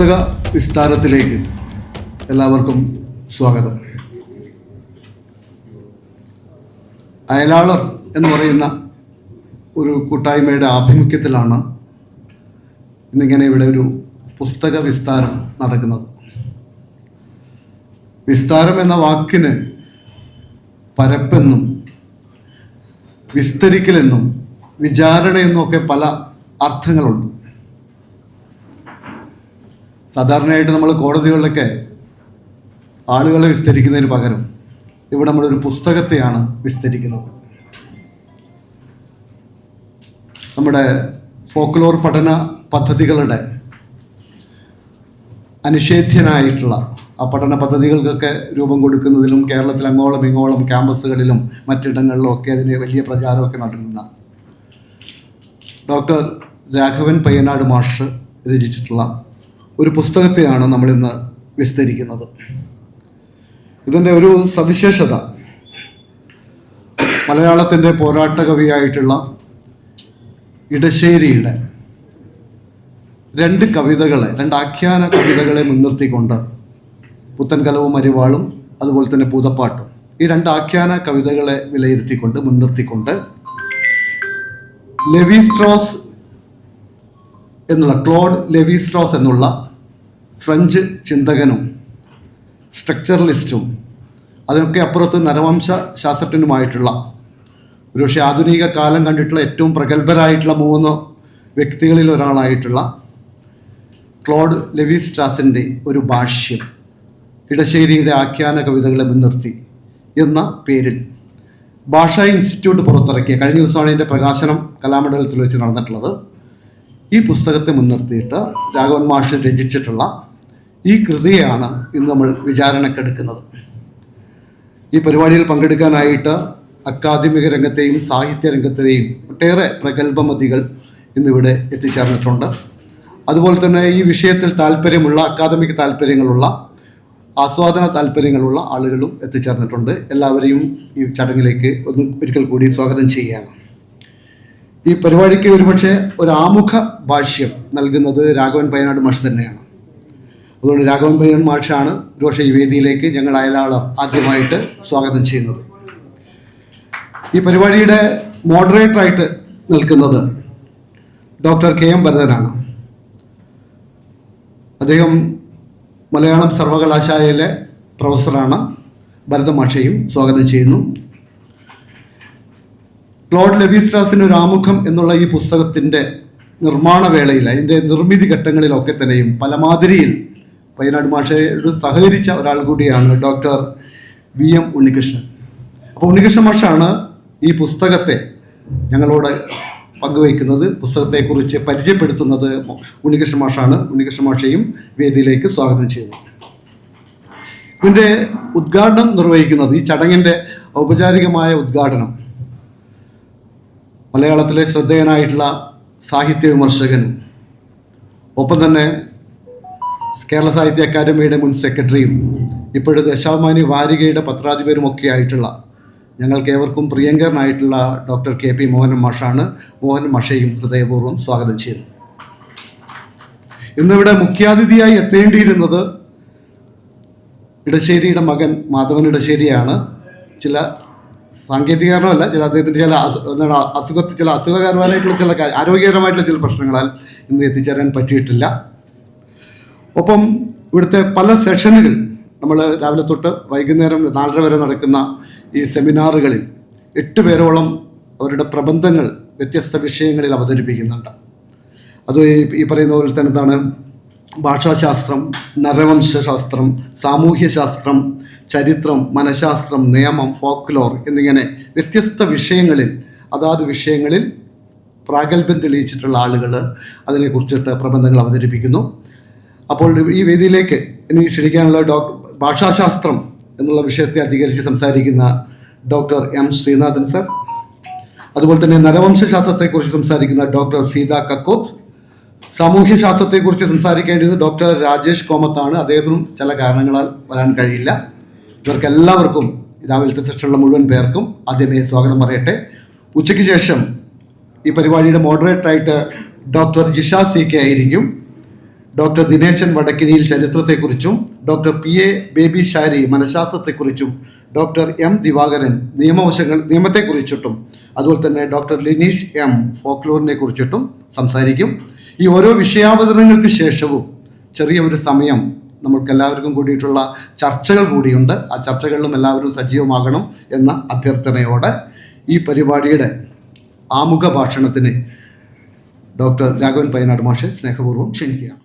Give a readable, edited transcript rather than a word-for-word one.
പുസ്തക വിസ്താരത്തിലേക്ക് എല്ലാവർക്കും സ്വാഗതം. അയലാളർ എന്ന് പറയുന്ന ഒരു കൂട്ടായ്മയുടെ ആഭിമുഖ്യത്തിലാണ് ഇന്നിങ്ങനെ ഇവിടെ ഒരു പുസ്തക വിസ്താരം നടക്കുന്നത്. വിസ്താരം എന്ന വാക്കിന് പരപ്പെന്നും വിസ്തരിക്കലെന്നും വിചാരണയെന്നും ഒക്കെ പല അർത്ഥങ്ങളുണ്ട്. സാധാരണയായിട്ട് നമ്മൾ കോടതികളിലൊക്കെ ആളുകളെ വിസ്തരിക്കുന്നതിന് പകരം ഇവിടെ നമ്മളൊരു പുസ്തകത്തെയാണ് വിസ്തരിക്കുന്നത്. നമ്മുടെ ഫോക്ലോർ പഠന പദ്ധതികളുടെ അനിഷേധ്യനായിട്ടുള്ള ആ പഠന പദ്ധതികൾക്കൊക്കെ രൂപം കൊടുക്കുന്നതിലും കേരളത്തിൽ അങ്ങോളം ഇങ്ങോളം ക്യാമ്പസുകളിലും മറ്റിടങ്ങളിലും ഒക്കെ അതിന് വലിയ പ്രചാരമൊക്കെ നടത്തുന്ന ഡോക്ടർ രാഘവൻ പയ്യനാട് മാഷ് രചിച്ചിട്ടുള്ള ഒരു പുസ്തകത്തെയാണ് നമ്മളിന്ന് വിസ്തരിക്കുന്നത്. ഇതിൻ്റെ ഒരു സവിശേഷത മലയാളത്തിൻ്റെ പോരാട്ട കവിയായിട്ടുള്ള ഇടശ്ശേരിയുടെ രണ്ട് ആഖ്യാന കവിതകളെ മുൻനിർത്തിക്കൊണ്ട് പുത്തൻകലവും അരിവാളും അതുപോലെ തന്നെ പൂതപ്പാട്ടും, ഈ രണ്ട് ആഖ്യാന കവിതകളെ മുൻനിർത്തിക്കൊണ്ട് ക്ലോഡ് ലെവി സ്ട്രോസ് എന്നുള്ള ഫ്രഞ്ച് ചിന്തകനും സ്ട്രക്ചറലിസ്റ്റും അതിനൊക്കെ അപ്പുറത്ത് നരവംശ ശാസ്ത്രജ്ഞനുമായിട്ടുള്ള ഒരുപക്ഷെ ആധുനിക കാലം കണ്ടിട്ടുള്ള ഏറ്റവും പ്രഗത്ഭരായിട്ടുള്ള 3 വ്യക്തികളിൽ ഒരാളായിട്ടുള്ള ക്ലോഡ് ലെവി സ്ട്രാസിൻ്റെ ഒരു ഭാഷ്യം ഇടശ്ശേരിയുടെ ആഖ്യാന കവിതകളെ മുൻനിർത്തി എന്ന പേരിൽ ഭാഷാ ഇൻസ്റ്റിറ്റ്യൂട്ട് പുറത്തിറക്കിയ, കഴിഞ്ഞ ദിവസമാണ് ഇതിൻ്റെ പ്രകാശനം കലാമണ്ഡലത്തിൽ വെച്ച് നടന്നിട്ടുള്ളത്. ഈ പുസ്തകത്തെ മുൻനിർത്തിയിട്ട് രാഘവൻ മാഷ് രചിച്ചിട്ടുള്ള ഈ കൃതിയാണ് ഇന്ന് നമ്മൾ വിചാരണക്കെടുക്കുന്നത്. ഈ പരിപാടിയിൽ പങ്കെടുക്കാനായിട്ട് അക്കാദമിക രംഗത്തെയും സാഹിത്യ രംഗത്തെയും ഒട്ടേറെ പ്രഗത്ഭമതികൾ ഇന്നിവിടെ എത്തിച്ചേർന്നിട്ടുണ്ട്. അതുപോലെ തന്നെ ഈ വിഷയത്തിൽ താല്പര്യമുള്ള, അക്കാദമിക് താല്പര്യങ്ങളുള്ള, ആസ്വാദന താല്പര്യങ്ങളുള്ള ആളുകളും എത്തിച്ചേർന്നിട്ടുണ്ട്. എല്ലാവരെയും ഈ ചടങ്ങിലേക്ക് ഒരിക്കൽ കൂടി സ്വാഗതം ചെയ്യുകയാണ്. ഈ പരിപാടിക്ക് ഒരുപക്ഷെ ഒരു ആമുഖ ഭാഷ്യം നൽകുന്നത് രാഘവൻ പയ്യനാട് മാഷ് തന്നെയാണ്. അതുകൊണ്ട് രാഘവൻ പയ്യനാട് മാഷാണ് ഒരുപക്ഷെ ഈ വേദിയിലേക്ക് ഞങ്ങൾ അയലാളർ ആദ്യമായിട്ട് സ്വാഗതം ചെയ്യുന്നത്. ഈ പരിപാടിയുടെ മോഡറേറ്ററായിട്ട് നിൽക്കുന്നത് ഡോക്ടർ KM ഭരതനാണ്. അദ്ദേഹം മലയാളം സർവകലാശാലയിലെ പ്രൊഫസറാണ്. ഭരത മാഷയും സ്വാഗതം ചെയ്യുന്നു. ക്ലോഡ് ലെവി സ്ട്രാസിന് ഒരു ആമുഖം എന്നുള്ള ഈ പുസ്തകത്തിൻ്റെ നിർമ്മാണ വേളയിൽ, അതിൻ്റെ നിർമ്മിതി ഘട്ടങ്ങളിലൊക്കെ തന്നെയും പലമാതിരിയിൽ പയ്യനാട് മാഷയോട് സഹകരിച്ച ഒരാൾ കൂടിയാണ് ഡോക്ടർ VM ഉണ്ണികൃഷ്ണൻ. അപ്പോൾ ഉണ്ണികൃഷ്ണൻ മാഷാണ് ഈ പുസ്തകത്തെ ഞങ്ങളോട് പങ്കുവയ്ക്കുന്നത്, പുസ്തകത്തെക്കുറിച്ച് പരിചയപ്പെടുത്തുന്നത് ഉണ്ണികൃഷ്ണൻ മാഷാണ്. ഉണ്ണികൃഷ്ണൻ മാഷയും വേദിയിലേക്ക് സ്വാഗതം ചെയ്യുന്നു. ഇതിൻ്റെ ഉദ്ഘാടനം നിർവഹിക്കുന്നത്, ഈ ചടങ്ങിൻ്റെ ഔപചാരികമായ ഉദ്ഘാടനം മലയാളത്തിലെ ശ്രദ്ധേയനായിട്ടുള്ള സാഹിത്യ വിമർശകനും ഒപ്പം തന്നെ കേരള സാഹിത്യ അക്കാദമിയുടെ മുൻ സെക്രട്ടറിയും ഇപ്പോഴത്തെ ദേശാഭിമാനി വാരികയുടെ പത്രാധിപരുമൊക്കെ ആയിട്ടുള്ള ഞങ്ങൾക്ക് ഏവർക്കും പ്രിയങ്കരനായിട്ടുള്ള ഡോക്ടർ KP മോഹനൻ മാഷാണ്. മോഹൻ മാഷയും ഹൃദയപൂർവ്വം സ്വാഗതം ചെയ്യുന്നു. ഇന്നിവിടെ മുഖ്യാതിഥിയായി എത്തേണ്ടിയിരുന്നത് ഇടശ്ശേരിയുടെ മകൻ മാധവൻ ഇടശ്ശേരിയാണ്. ചില സാങ്കേതിക കാരണമല്ല, അദ്ദേഹത്തിൻ്റെ ചില അസുഖകരമായിട്ടുള്ള ആരോഗ്യകരമായിട്ടുള്ള ചില പ്രശ്നങ്ങളാൽ ഇന്ന് എത്തിച്ചേരാൻ പറ്റിയിട്ടില്ല. ഒപ്പം ഇവിടുത്തെ പല സെഷനുകൾ നമ്മൾ രാവിലെ തൊട്ട് വൈകുന്നേരം 4:30 വരെ നടക്കുന്ന ഈ സെമിനാറുകളിൽ 8 പേരോളം അവരുടെ പ്രബന്ധങ്ങൾ വ്യത്യസ്ത വിഷയങ്ങളിൽ അവതരിപ്പിക്കുന്നുണ്ട്. അത് ഈ പറയുന്ന പോലെ തന്നെ എന്താണ്, ഭാഷാശാസ്ത്രം, നരവംശാസ്ത്രം, സാമൂഹ്യശാസ്ത്രം, ചരിത്രം, മനഃശാസ്ത്രം, നിയമം, ഫോക്ലോർ എന്നിങ്ങനെ വ്യത്യസ്ത വിഷയങ്ങളിൽ അതാത് വിഷയങ്ങളിൽ പ്രാഗൽഭ്യം തെളിയിച്ചിട്ടുള്ള ആളുകൾ അതിനെക്കുറിച്ചിട്ട് പ്രബന്ധങ്ങൾ അവതരിപ്പിക്കുന്നു. അപ്പോൾ ഈ വേദിയിലേക്ക് എനിക്ക് ക്ഷണിക്കാനുള്ള ഭാഷാശാസ്ത്രം എന്നുള്ള വിഷയത്തെ അധികരിച്ച് സംസാരിക്കുന്ന ഡോക്ടർ M ശ്രീനാഥൻ സർ, അതുപോലെ തന്നെ നരവംശാസ്ത്രത്തെക്കുറിച്ച് സംസാരിക്കുന്ന ഡോക്ടർ സീത കക്കോത്ത്, സാമൂഹ്യശാസ്ത്രത്തെക്കുറിച്ച് സംസാരിക്കേണ്ടത് ഡോക്ടർ രാജേഷ് കോമത്താണ്. അദ്ദേഹത്തിനും ചില കാരണങ്ങളാൽ വരാൻ കഴിയില്ല. ഇവർക്കെല്ലാവർക്കും രാവിലത്തെ സെഷനുള്ള മുഴുവൻ പേർക്കും ആദ്യമേ സ്വാഗതം പറയട്ടെ. ഉച്ചയ്ക്ക് ശേഷം ഈ പരിപാടിയുടെ മോഡറേറ്ററായിട്ട് ഡോക്ടർ ജിഷ CK ആയിരിക്കും. ഡോക്ടർ ദിനേശൻ വടക്കിനിയിൽ ചരിത്രത്തെക്കുറിച്ചും ഡോക്ടർ PA ബേബി ഷാരി മനഃശാസ്ത്രത്തെക്കുറിച്ചും ഡോക്ടർ M ദിവാകരൻ നിയമത്തെക്കുറിച്ചിട്ടും അതുപോലെ തന്നെ ഡോക്ടർ ലിനീഷ് M ഫോക്ലോറിനെ കുറിച്ചിട്ടും സംസാരിക്കും. ഈ ഓരോ വിഷയാവതരണങ്ങൾക്ക് ശേഷവും ചെറിയ ഒരു സമയം നമ്മൾക്കെല്ലാവർക്കും കൂടിയിട്ടുള്ള ചർച്ചകൾ കൂടിയുണ്ട്. ആ ചർച്ചകളിലും എല്ലാവരും സജീവമാകണം എന്ന അഭ്യർത്ഥനയോടെ ഈ പരിപാടിയുടെ ആമുഖ ഭാഷണത്തിന് ഡോക്ടർ രാഘവൻ പയ്യനാട് മാഷെ സ്നേഹപൂർവ്വം ക്ഷണിക്കുകയാണ്.